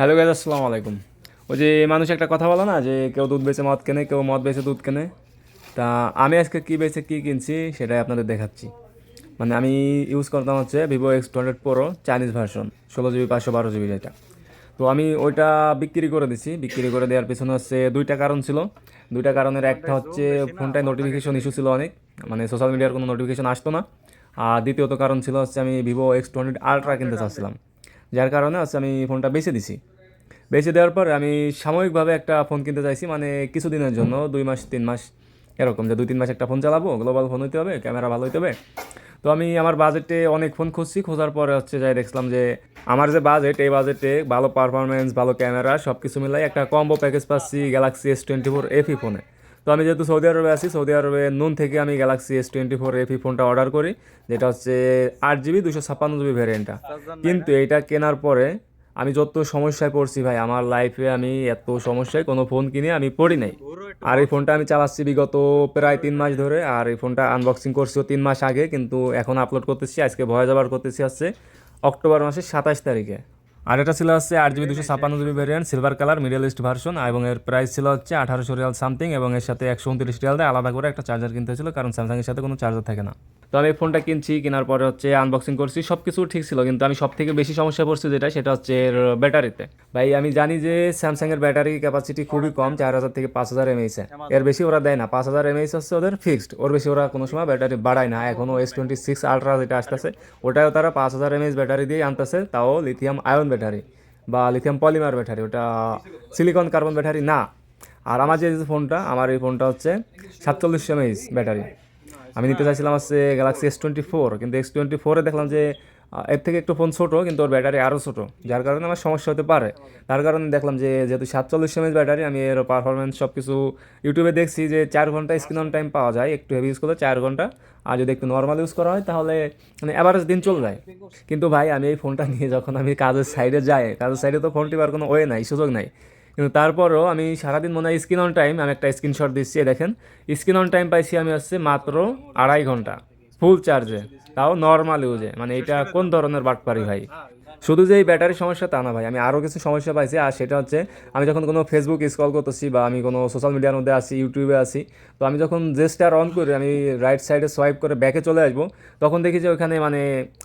Hello guys, আসসালামু আলাইকুম। ওই যে মানুষ একটা কথা বলে না যে কেউ দুধ বেচে মদ কেনে, কেউ মদ বেচে দুধ কেনে। তা আমি আজকে কী বেচে কী কিনছি সেটাই আপনাদের দেখাচ্ছি। মানে আমি ইউজ করতাম হচ্ছে Vivo X200 Pro Chinese version, 16 GB 512 GB যেটা। তো আমি ওইটা বিক্রি করে দিছি। বিক্রি করে দেওয়ার পিছনে হচ্ছে দুইটা কারণ ছিল। দুইটা কারণের একটা হচ্ছে ফোনটায় নোটিফিকেশন ইস্যু ছিল অনেক, মানে সোশ্যাল মিডিয়ার কোনো নোটিফিকেশন আসতো না। আর দ্বিতীয়ত কারণ ছিল হচ্ছে আমি Vivo X200 Ultra কিনতে চাচ্ছিলাম, যার কারণে হচ্ছে আমি ফোনটা বেচে দিছি। বেচে দেওয়ার পর আমি সাময়িকভাবে একটা ফোন কিনতে চাইছি, মানে কিছুদিনের জন্য, 2 মাস 3 মাস এরকম, যে 2-3 মাস একটা ফোন চালাবো, গ্লোবাল ফোন হইতে হবে, ক্যামেরা ভালো হইতে হবে। তো আমি আমার বাজেটে অনেক ফোন খুঁজছি, খোঁজার পরে হচ্ছে যাই দেখলাম যে আমার যে বাজেট, এই বাজেটে ভালো পারফরমেন্স, ভালো ক্যামেরা সব কিছু মিলাই একটা কম্বো প্যাকেজ পাচ্ছি Galaxy S24 FE ফোনে। তো আমি যেহেতু সৌদি আরবে আছি, সৌদি আরবে নুন থেকে আমি Galaxy S24 FE ফোনটা অর্ডার করি, যেটা হচ্ছে 8 GB 256 GB ভ্যারিয়েন্টটা। কিন্তু এইটা কেনার পরে আমি যত সমস্যায় পড়ছি ভাই, আমার লাইফে আমি এত সমস্যায় কোনো ফোন কিনে আমি পড়ি নাই। আর এই ফোনটা আমি চালাচ্ছি বিগত প্রায় 3 মাস ধরে, আর এই ফোনটা আনবক্সিং করছিও 3 মাস আগে, কিন্তু এখন আপলোড করতেছি, আজকে ভয়েস ওভার করতেছি হচ্ছে অক্টোবর মাসের 27 তারিখে। আর এটা ছিল হচ্ছে 8 GB 256 GB variant, silver colour, middle east version, এবং এর প্রাইস ছিল হচ্ছে 1800 রিয়াল সামথিং, এবং এর সাথে 129 রিয়াল দিয়ে আলাদা করে একটা চার্জার কিনতে হয়েছিল, কারণ স্যামসাংয়ের সাথে কোনো চার্জার থাকে না। তো আমি এই ফোনটা কিনছি, কেনার পরে হচ্ছে আনবক্সিং করছি, সব কিছু ঠিক ছিল, কিন্তু আমি সব থেকে বেশি সমস্যা পড়ছি যেটা, সেটা হচ্ছে এর ব্যাটারিতে। ভাই আমি জানি যে স্যামসাংয়ের ব্যাটারি ক্যাপাসিটি খুবই কম, 4000 থেকে 5000 mAh, এর বেশি ওরা দেয় না। 5000 mAh হচ্ছে ওদের ফিক্সড, ওর বেশি ওরা কোনো সময় ব্যাটারি বাড়ায় না। এখনও S26 Ultra যেটা আসতেছে, ওটাও তারা 5000 mAh ব্যাটারি দিয়ে আনতেছে, তাও লিথিয়াম আয়ন ব্যাটারি বা লিথিয়াম পলিমার ব্যাটারি, ওটা সিলিকন কার্বন ব্যাটারি না। আর আমার যে ফোনটা, আমার এই ফোনটা হচ্ছে 4700 mAh ব্যাটারি। আমি নিতে চাইছিলাম হচ্ছে Galaxy S24, কিন্তু X24-এ দেখলাম যে এর থেকে একটু ফোন ছোটো, কিন্তু ওর ব্যাটারি আরও ছোটো, যার কারণে আমার সমস্যা হতে পারে। তার কারণে দেখলাম যে যেহেতু 4700 mAh ব্যাটারি, আমি এর পারফরমেন্স সব কিছু ইউটিউবে দেখছি যে 4 ঘন্টা স্ক্রিন অন টাইম পাওয়া যায় একটু হেভি ইউজ করলে, 4 ঘন্টা। আর যদি একটু নর্মাল ইউজ করা হয় তাহলে মানে অ্যাভারেজ দিন চলে যায়। কিন্তু ভাই আমি এই ফোনটা নিয়ে যখন আমি কাজের সাইডে যাই, কাজের সাইডে তো ফোন টিপার কোনো ওয়ে নাই, সুযোগ নাই। কিন্তু তারপরও আমি সারাদিন মনে হয় স্ক্রিন অন টাইম, আমি একটা স্ক্রিনশট দিচ্ছি, দেখেন স্ক্রিন অন টাইম পাইছি আমি হচ্ছে মাত্র 2.5 ঘন্টা ফুল চার্জে, তাও নর্মাল ইউজে। মানে এটা কোন ধরনের বাটপারি ভাই! শুধু যে এই ব্যাটারির সমস্যা তা না ভাই, আমি আরও কিছু সমস্যা পাইছি। আর সেটা হচ্ছে আমি যখন কোনো ফেসবুক স্ক্রল করতেছি বা আমি কোনো সোশ্যাল মিডিয়ার মধ্যে আছি, ইউটিউবে আছি, তো আমি যখন জেস্টার অন করি, আমি রাইট সাইডে সোয়াইপ করে ব্যাকে চলে আসবো, তখন দেখি যে ওখানে মানে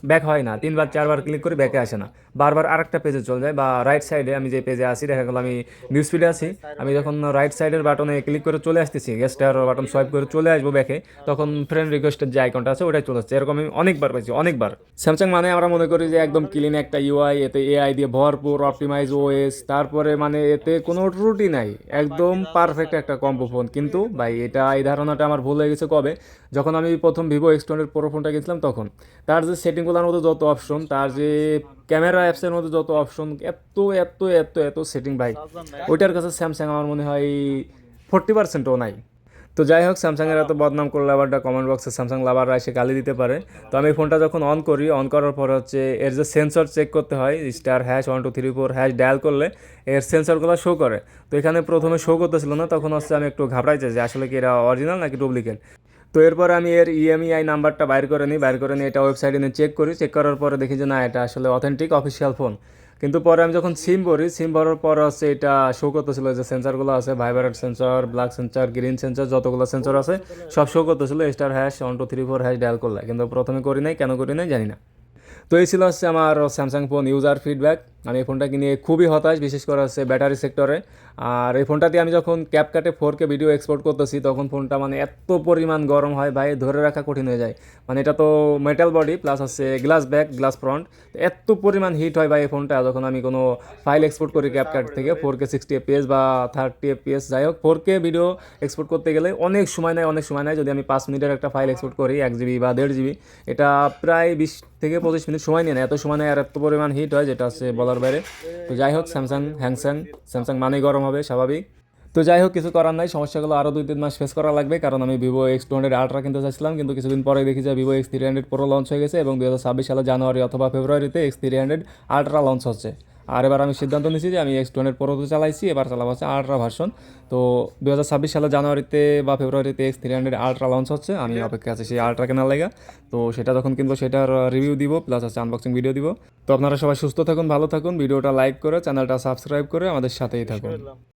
ব্যাক হয় না, 3-4বার ক্লিক করে ব্যাকে আসে না, বারবার আরেকটা পেজে চলে যায়। বা রাইট সাইডে আমি যে পেজে আছি, দেখা গেলো আমি নিউজ ফিডে আছি, আমি যখন রাইট সাইডের বাটনে ক্লিক করে চলে আসতেছি, গেস্টার বাটন সোয়াইপ করে চলে আসবো ব্যাকে, তখন ফ্রেন্ড রিকোয়েস্টের যে আইকনটা আছে ওটাই চলে আসছে। এরকম আমি অনেকবার পাইছি, অনেকবার। স্যামসাং মানে আমরা মনে করি যে একদম ক্লিন একটা ইউআই, এতে এআই দিয়ে ভরপুর, অপটিমাইজ ওএস, তারপরে মানে এতে কোনো ত্রুটি নাই, একদম পারফেক্ট একটা কম্বো ফোন। কিন্তু ভাই এটা, এই ধারণাটা আমার ভুল হয়ে গেছে কবে, যখন আমি প্রথম Vivo X200 Pro ফোনটা কিনছিলাম তখন। তার যে সেটিংগুলোর মধ্যে যত অপশন, তার যে ক্যামেরা অ্যাপসের মধ্যে যত অপশন, এত এত এত এত সেটিং ভাই, ওইটার কাছে স্যামসাং আমার মনে হয় 40%ও নাই। তো যাই হোক, স্যামসাংয়ের এত বদনাম করলে আবার কমেন্ট বক্সে স্যামসাং লাভাররা এসে গালি দিতে পারে। তো আমি ফোনটা যখন অন করি, অন করার পর হচ্ছে এর যে সেন্সর চেক করতে হয়, *1234# ডায়াল করলে এর সেন্সরগুলো শো করে। তো এখানে প্রথমে শো করতেছিল না, তখন হচ্ছে আমি একটু ঘাবড়াইছি যে আসলে কি এরা অরিজিনাল নাকি ডুপ্লিকেট। তো এরপর আমি এর ইএমইআই নাম্বারটা বাইর করে নিই, এটা ওয়েবসাইটে নিয়ে চেক করি, চেক করার পরে দেখি যে না, এটা আসলে অথেন্টিক অফিসিয়াল ফোন। কিন্তু পরে আমি যখন সিম ভরি, সিম ভরার পর হচ্ছে এটা শো করতেছিল যে সেন্সরগুলো আছে, vibrate sensor, black sensor, green sensor, যতগুলো সেন্সর আছে সব শো করতেছিল *1234# ডায়াল করলে। কিন্তু প্রথমে করি নাই, কেন করি নাই জানি না। তো এই ছিল হচ্ছে আমার স্যামসাং ফোন ইউজার ফিডব্যাক। আমি এই ফোনটা কিনে খুবই হতাশ, বিশেষ করে হচ্ছে ব্যাটারি সেক্টরে। আর এই ফোনটা দিয়ে আমি যখন ক্যাপকাটে 4K ভিডিও এক্সপোর্ট করতেছি, তখন ফোনটা মানে এত পরিমাণ গরম হয় ভাই, ধরে রাখা কঠিন হয়ে যায়। মানে এটা তো মেটাল বডি প্লাস হচ্ছে গ্লাস ব্যাক, গ্লাস ফ্রন্ট, এত পরিমাণ হিট হয় ভাই এই ফোনটা যখন আমি কোনো ফাইল এক্সপোর্ট করি ক্যাপকাট থেকে, 4K 60 fps বা 30 fps, যাই হোক 4K ভিডিও এক্সপোর্ট করতে গেলে অনেক সময় নেয়, অনেক সময় নেয়। যদি আমি 5 মিনিটের একটা ফাইল এক্সপোর্ট করি 1 GB বা 1.5 GB, এটা প্রায় 20 থেকে 25 মিনিট সময় নিয়ে নেয়, এত সময় নেয়, আর এত পরিমাণ হিট হয় যেটা হচ্ছে বলার বাইরে। তো যাই হোক, স্যামসাং মানেই গরম হবে স্বাভাবিক। তো যাই হোক, কিছু করার নাই, সমস্যাগুলো আরও 2-3 মাস ফেস করা লাগবে, কারণ আমি Vivo X200 Ultra কিনতে চাইছিলাম, কিন্তু কিছুদিন পরে দেখি যে Vivo X300 Pro লঞ্চ হয়ে গেছে, এবং 2026 সালে জানুয়ারি অথবা ফেব্রুয়ারিতে X300 Ultra লঞ্চ হচ্ছে। আর এবার আমি সিদ্ধান্ত নিয়েছি যে আমি X200 Pro তো চালাইছি, এবার চালাবো হচ্ছে আলট্রা ভার্সন। তো 2026 সালে জানুয়ারিতে বা ফেব্রুয়ারিতে X300 আলট্রা লঞ্চ হচ্ছে, আমি অপেক্ষা আছি সেই আলট্রা কেনার লেগা। তো সেটা যখন কিনবো সেটার রিভিউ দিব, প্লাস হচ্ছে আনবক্সিং ভিডিও দিব। তো আপনারা সবাই সুস্থ থাকুন, ভালো থাকুন, ভিডিওটা লাইক করে চ্যানেলটা সাবস্ক্রাইব করে আমাদের সাথেই থাকুন।